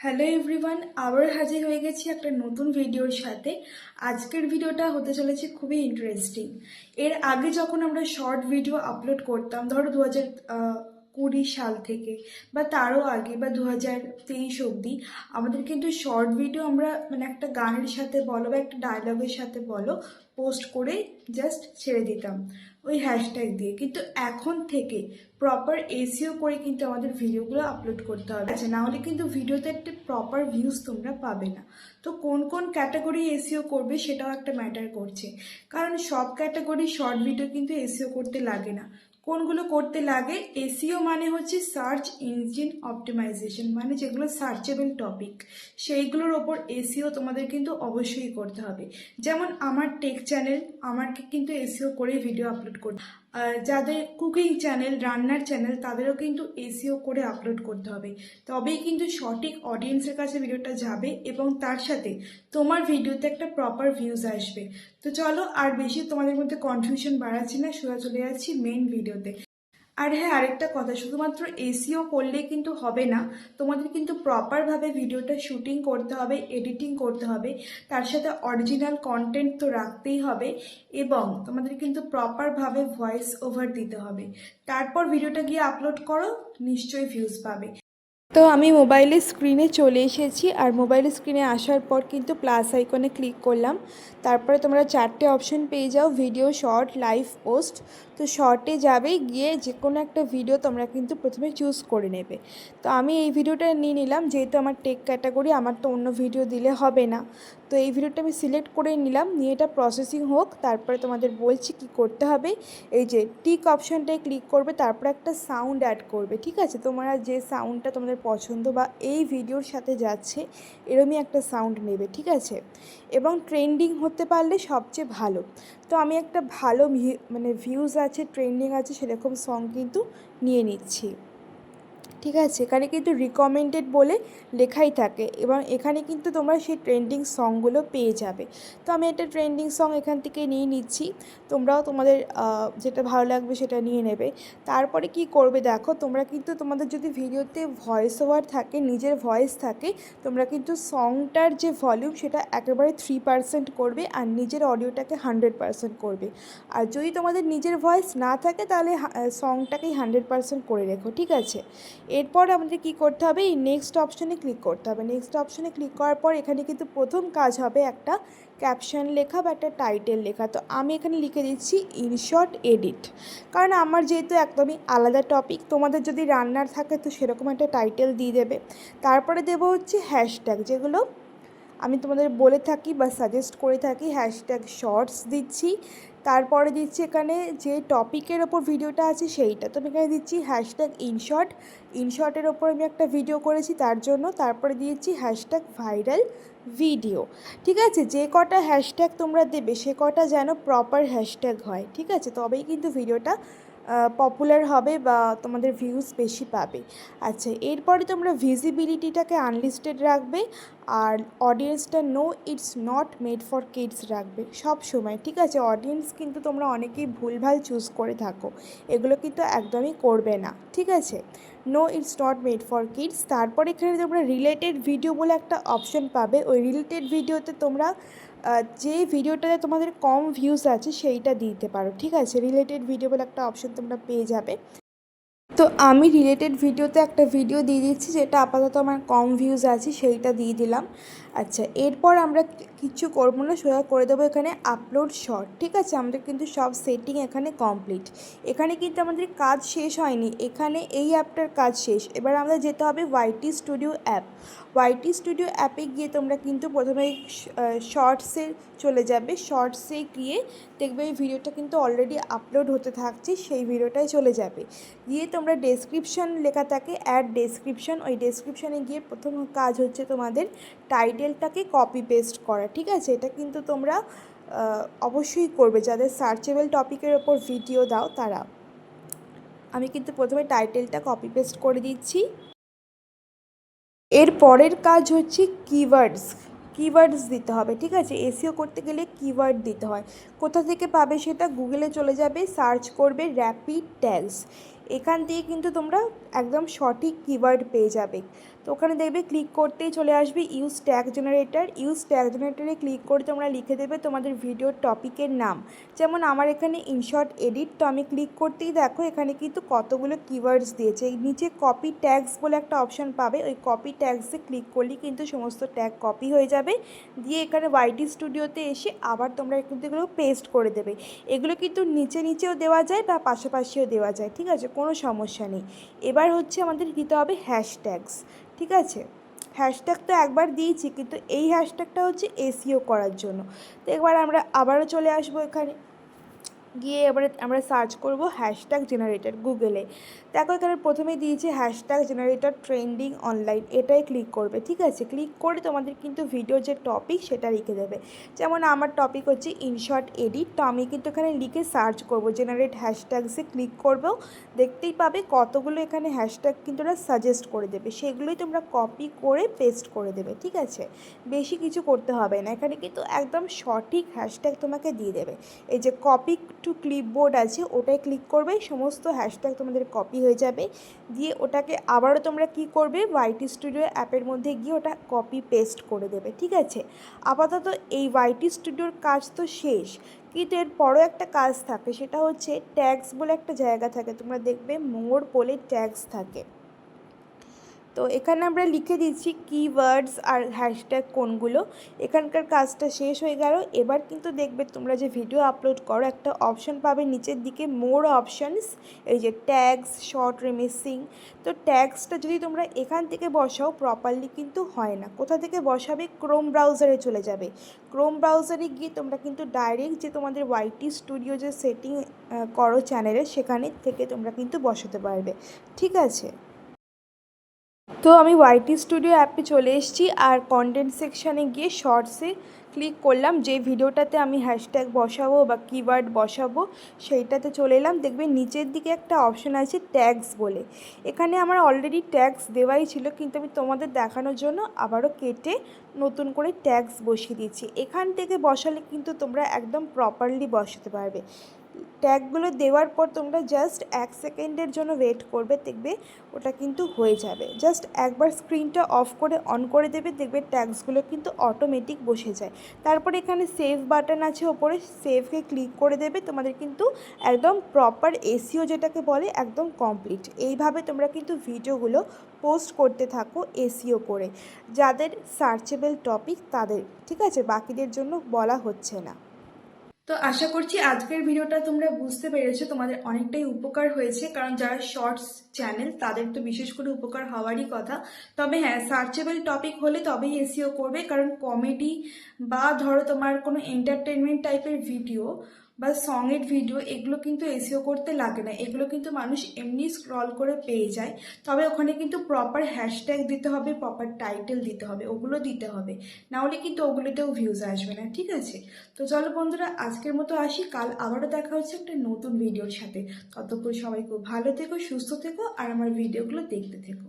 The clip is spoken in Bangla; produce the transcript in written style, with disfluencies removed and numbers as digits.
হ্যালো এভরিওয়ান, আবার হাজির হয়ে গেছি একটা নতুন ভিডিওর সাথে। আজকের ভিডিওটা হতে চলেছে খুবই ইন্টারেস্টিং। এর আগে যখন আমরা শর্ট ভিডিও আপলোড করতাম, ধরো 2020 সাল থেকে বা তারও আগে বা 2023 অবধি, আমাদের কিন্তু শর্ট ভিডিও আমরা একটা গানের সাথে বলো বা একটা ডায়লগের সাথে বলো পোস্ট করে জাস্ট ছেড়ে দিতাম ওই হ্যাশট্যাগ দিয়ে। কিন্তু এখন থেকে প্রপার এসইও করে কিন্তু আমাদের ভিডিওগুলো আপলোড করতে হবে। আচ্ছা, না হলে কিন্তু ভিডিওতে একটা প্রপার ভিউজ তোমরা পাবে না। তো কোন কোন ক্যাটাগরি এসইও করবে সেটাও একটা ম্যাটার করছে, কারণ সব ক্যাটাগরি শর্ট ভিডিও কিন্তু এসইও করতে লাগে না। কোনগুলো করতে লাগে? এসইও মানে হচ্ছে সার্চ ইঞ্জিন অপটিমাইজেশন, মানে যেগুলো সার্চেবল টপিক সেইগুলোর ওপর এসইও তোমাদের কিন্তু অবশ্যই করতে হবে। যেমন আমার টেক চ্যানেল, আমাকে কিন্তু এসইও করে ভিডিও আপলোড করতে, যাদের কুকিং চ্যানেল, রান্নার চ্যানেল, তাদেরও কিন্তু এসইও করে আপলোড করতে হবে। তবেই কিন্তু সঠিক অডিয়েন্সের কাছে ভিডিওটা যাবে এবং তার সাথে তোমার ভিডিওতে একটা প্রপার ভিউজ আসবে। তো চলো আর বেশি তোমাদের মধ্যে কনফিউশন বাড়াচ্ছি না, সোজা চলে যাচ্ছি মেইন ভিডিওতে। আর হ্যাঁ, আরেকটা কথা, শুধুমাত্র এসইও করলে কিন্তু হবে না, তোমাদের কিন্তু প্রপারভাবে ভিডিওটা শুটিং করতে হবে, এডিটিং করতে হবে, তার সাথে অরিজিনাল কন্টেন্ট তো রাখতেই হবে এবং তোমাদের কিন্তু প্রপারভাবে ভয়েস ওভার দিতে হবে। তারপর ভিডিওটা গিয়ে আপলোড করো, নিশ্চয়ই ভিউজ পাবে। তো আমি মোবাইলের স্ক্রিনে চলে এসেছি, আর মোবাইলের স্ক্রিনে আসার পর কিন্তু প্লাস আইকনে ক্লিক করলাম। তারপরে তোমরা চারটে অপশন পেয়ে যাও: ভিডিও, শর্ট, লাইভ, পোস্ট। তো শর্টে যাবে, গিয়ে যে কোনো একটা ভিডিও তোমরা কিন্তু প্রথমে চুজ করে নেবে। তো আমি এই ভিডিওটা নিয়ে নিলাম, যেহেতু আমার টেক ক্যাটাগরি, আমার তো অন্য ভিডিও দিলে হবে না। তো এই ভিডিওটা আমি সিলেক্ট করে নিলাম, নিয়ে এটা প্রসেসিং হোক। তারপরে তোমাদের বলছি কি করতে হবে। এই যে টিক অপশানটায় ক্লিক করবে, তারপরে একটা সাউন্ড অ্যাড করবে। ঠিক আছে, তোমরা যে সাউন্ডটা তোমাদের পছন্দ বা এই ভিডিওর সাথে যাচ্ছে এরমই একটা সাউন্ড নেবে। ঠিক আছে, এবং ট্রেন্ডিং হতে পারলে সবচেয়ে ভালো। তো আমি একটা ভালো ভিউজ আছে, ট্রেন্ডিং আছে সেরকম সং কিন্তু নিয়ে নিচ্ছি। ঠিক আছে, এখানে কিন্তু রিকমেন্ডেড বলে লেখাই থাকে এবং এখানে কিন্তু তোমরা সেই ট্রেন্ডিং সংগুলো পেয়ে যাবে। তো আমি একটা ট্রেন্ডিং সং এখান থেকে নিয়ে নিচ্ছি, তোমরাও তোমাদের যেটা ভালো লাগবে সেটা নিয়ে নেবে। তারপরে কি করবে দেখো, তোমরা কিন্তু তোমাদের যদি ভিডিওতে ভয়েস ওভার থাকে, নিজের ভয়েস থাকে, তোমরা কিন্তু সংটার যে ভলিউম সেটা একেবারে 3% করবে আর নিজের অডিওটাকে 100% করবে। আর যদি তোমাদের নিজের ভয়েস না থাকে তাহলে সংটাকেই 100% করে রেখো। ঠিক আছে, এরপর আমাদের কি করতে হবে, এই নেক্সট অপশানে ক্লিক করতে হবে। নেক্সট অপশানে ক্লিক করার পর এখানে কিন্তু প্রথম কাজ হবে একটা ক্যাপশন লেখা বা একটা টাইটেল লেখা। তো আমি এখানে লিখে দিচ্ছি ইনশর্ট এডিট, কারণ আমার যেহেতু একদমই আলাদা টপিক, তোমাদের যদি রান্নার থাকে তো সেরকম একটা টাইটেল দিয়ে দেবে। তারপরে দেবো হচ্ছে হ্যাশট্যাগ, যেগুলো আমি তোমাদের বলে থাকি বা সাজেস্ট করে থাকি। হ্যাশট্যাগ শর্টস দিচ্ছি, তারপরে দিচ্ছি এখানে যে টপিকের ওপর ভিডিওটা আছে সেইটা। তো আমি এখানে দিচ্ছি হ্যাশট্যাগ ইনশর্ট, ইনশর্টের ওপর আমি একটা ভিডিও করেছি তার জন্য। তারপরে দিয়েছি হ্যাশট্যাগ ভাইরাল ভিডিও। ঠিক আছে, যে কটা হ্যাশট্যাগ তোমরা দেবে সে কটা যেন প্রপার হ্যাশট্যাগ হয়। ঠিক আছে, তবেই কিন্তু ভিডিওটা পপুলার হবে বা তোমাদের ভিউজ বেশি পাবে। আচ্ছা, এরপরে তোমরা ভিজিবিলিটিটাকে আনলিস্টেড রাখবে আর অডিয়েন্সটা no it's not made for kids রাখবে সব সময়। ঠিক আছে, অডিয়েন্স কিন্তু তোমরা অনেকেই ভুলভাল চুজ করে থাকো, এগুলো কিন্তু একদমই করবে না। ঠিক আছে, no it's not made for kids. তারপর এখানে তোমরা রিলেটেড ভিডিও বলে একটা অপশন পাবে, ওই রিলেটেড ভিডিওতে তোমরা যে ভিডিওটাতে তোমাদের কম ভিউজ আছে সেইটা দিতে পারো। ঠিক আছে, রিলেটেড ভিডিও বলে একটা অপশন তোমরা পেয়ে যাবে। তো আমি রিলেটেড ভিডিওতে একটা ভিডিও দিয়ে দিচ্ছি যেটা আপাতত আমার কম ভিউজ আছে, সেইটা দিয়ে দিলাম। আচ্ছা, এরপর আমরা কিছু করবো না, সোজা করে দেবো এখানে আপলোড শর্ট। ঠিক আছে, আমাদের কিন্তু সব সেটিং এখানে কমপ্লিট। এখানে কিন্তু আমাদের কাজ শেষ হয়নি, এখানে এই অ্যাপটার কাজ শেষ। এবার আমাদের যেতে হবে YT studio app. YT studio অ্যাপে গিয়ে তোমরা কিন্তু প্রথমে শর্টসে চলে যাবে। শর্টসে গিয়ে দেখবে এই ভিডিওটা কিন্তু অলরেডি আপলোড হতে থাকছে, সেই ভিডিওটায় চলে যাবে। গিয়ে তোমরা ডেসক্রিপশন লেখা থাকে, অ্যাড ডেসক্রিপশন, ওই ডেসক্রিপশানে গিয়ে প্রথম কাজ হচ্ছে তোমাদের টাইটেলটাকে কপি পেস্ট করা। ঠিক আছে, এটা কিন্তু তোমরা অবশ্যই করবে যাদের সার্চেবল টপিকের ওপর ভিডিও দাও তারা। আমি কিন্তু প্রথমে টাইটেলটা কপি পেস্ট করে দিচ্ছি। এর পরের কাজ হচ্ছে কিওয়ার্ডস দিতে হবে। ঠিক আছে, এসইও করতে গেলে কিওয়ার্ড দিতে হয়। কোথা থেকে পাবে সেটা? গুগলে চলে যাবে, সার্চ করবে র্যাপিড ট্যাগস। এখান থেকে কিন্তু তোমরা একদম সঠিক কিওয়ার্ড পেয়ে যাবে। তো ওখানে দেখবে ক্লিক করতেই চলে আসবে use tag generator. Use tag জেনারেটরে ক্লিক করে তোমরা লিখে দেবে তোমাদের ভিডিওর টপিকের নাম। যেমন আমার এখানে ইনশর্ট এডিট, তো আমি ক্লিক করতেই দেখো এখানে কিন্তু কতগুলো কিওয়ার্ডস দিয়েছে। এই নিচে কপি ট্যাগস বলে একটা অপশান পাবে, ওই কপি ট্যাগসে ক্লিক করলেই কিন্তু সমস্ত ট্যাগ কপি হয়ে যাবে। দিয়ে এখানে ওয়াইটি স্টুডিওতে এসে আবার তোমরা কিন্তু এগুলো পেস্ট করে দেবে। এগুলো কিন্তু নিচে নিচেও দেওয়া যায় বা পাশাপাশিও দেওয়া যায়, ঠিক আছে, কোনো সমস্যা নেই। এবার হচ্ছে আমাদের দিতে হবে হ্যাশট্যাগস, ঠিক আছে। হ্যাশট্যাগ তো একবার দিয়েছি, কিন্তু এই হ্যাশট্যাগটা হচ্ছে এসইও করার জন্য। তো একবার আমরা আবারও চলে আসবো এখানে, গিয়ে এবারে আমরা সার্চ করব হ্যাশট্যাগ জেনারেটর গুগলে। দেখো এখানে প্রথমে দিয়েছে হ্যাশট্যাগ জেনারেটর ট্রেন্ডিং অনলাইন, এটাই ক্লিক করবে, ঠিক আছে। ক্লিক করে তোমাদের কিন্তু ভিডিও যে টপিক সেটা লিখে দেবে। যেমন আমার টপিক হচ্ছে ইনশর্ট এডিট, তো আমি কিন্তু এখানে লিখে সার্চ করব, জেনারেট হ্যাশট্যাগসে ক্লিক করবো। দেখতেই পাবে কতগুলো এখানে হ্যাশট্যাগ কিন্তু ওরা সাজেস্ট করে দেবে, সেগুলোই তোমরা কপি করে পেস্ট করে দেবে, ঠিক আছে। বেশি কিছু করতে হবে না, এখানে কিন্তু একদম সঠিক হ্যাশট্যাগ তোমাকে দিয়ে দেবে। এই যে কপি টু ক্লিপবোর্ড আছে ওটাই ক্লিক করবে, সমস্ত হ্যাশট্যাগ তোমাদের কপি হয়ে যাবে। দিয়ে ওটাকে আবারও তোমরা কি করবে, ওয়াইটি স্টুডিও অ্যাপের মধ্যে গিয়ে ওটা কপি পেস্ট করে দেবে, ঠিক আছে। আপাতত এই ওয়াইটি স্টুডিওর কাজ তো শেষ, কিন্তু এরপরও একটা কাজ থাকে, সেটা হচ্ছে ট্যাগস বলে একটা জায়গা থাকে, তোমরা দেখবে মোর বলে ট্যাগস থাকে। তো এখানে আমরা লিখে দিচ্ছি কিওয়ার্ডস আর হ্যাশট্যাগ কোনগুলো। এখানকার কাজটা শেষ হয়ে গেল। এবার কিন্তু দেখবে তোমরা যে ভিডিও আপলোড করো একটা অপশন পাবে নিচের দিকে, মোর অপশানস, এই যে ট্যাগস শর্ট রিমিক্সিং। তো ট্যাগসটা যদি তোমরা এখান থেকে বসাও প্রপারলি কিন্তু হয় না। কোথা থেকে বসাবে, ক্রোম ব্রাউজারে চলে যাবে। ক্রোম ব্রাউজারে গিয়ে তোমরা কিন্তু ডাইরেক্ট যে তোমাদের ওয়াইটি স্টুডিও যে সেটিং করো চ্যানেলে, সেখানে থেকে তোমরা কিন্তু বসাতে পারবে, ঠিক আছে। তো আমি ওয়াইটি স্টুডিও অ্যাপে চলে এসেছি, আর কন্টেন্ট সেকশানে গিয়ে শর্টসে ক্লিক করলাম। যে ভিডিওটাতে আমি হ্যাশট্যাগ বসাবো বা কিওয়ার্ড বসাবো সেইটাতে চলে এলাম। দেখবে নিচের দিকে একটা অপশান আছে ট্যাগস বলে, এখানে আমার অলরেডি ট্যাগস দেওয়াই ছিল, কিন্তু আমি তোমাদের দেখানোর জন্য আবারও কেটে নতুন করে ট্যাগস বসিয়ে দিচ্ছি। এখান থেকে বসালে কিন্তু তোমরা একদম প্রপারলি বসাতে পারবে। ট্যাগগুলো দেওয়ার পর তোমরা জাস্ট 1 সেকেন্ডের জন্য ওয়েট করবে, দেখবে ওটা কিন্তু হয়ে যাবে। জাস্ট একবার স্ক্রিনটা অফ করে অন করে দেবে, দেখবে ট্যাগসগুলো কিন্তু অটোমেটিক বসে যায়। তারপরে এখানে সেভ বাটন আছে ওপরে, সেভকে ক্লিক করে দেবে। তোমাদের কিন্তু একদম প্রপার এসইও যেটাকে বলে একদম কমপ্লিট। এইভাবে তোমরা কিন্তু ভিডিওগুলো পোস্ট করতে থাকো এসইও করে, যাদের সার্চেবল টপিক তাদের, ঠিক আছে, বাকিদের জন্য বলা হচ্ছে না। তো আশা করছি আজকের ভিডিওটা তোমরা বুঝতে পেরেছো, তোমাদের অনেকটাই উপকার হয়েছে, কারণ যারা শর্টস চ্যানেল তাদের তো বিশেষ করে উপকার হওয়ারই কথা। তবে হ্যাঁ, সার্চেবল টপিক হলে তবেই এসইও করবে, কারণ কমেডি বা ধরো তোমার কোনো এন্টারটেনমেন্ট টাইপের ভিডিও বা সঙের ভিডিও, এগুলো কিন্তু এসইও করতে লাগে না, এগুলো কিন্তু মানুষ এমনি স্ক্রল করে পেয়ে যায়। তবে ওখানে কিন্তু প্রপার হ্যাশট্যাগ দিতে হবে, প্রপার টাইটেল দিতে হবে, ওগুলো দিতে হবে, নাহলে কিন্তু ওগুলোতেও ভিউজ আসবে না, ঠিক আছে। তো চলো বন্ধুরা, আজকের মতো আসি, কাল আবারও দেখা হচ্ছে একটা নতুন ভিডিওর সাথে। ততক্ষণ সবাই খুব ভালো থেকো, সুস্থ থেকো, আর আমার ভিডিওগুলো দেখতে থেকো।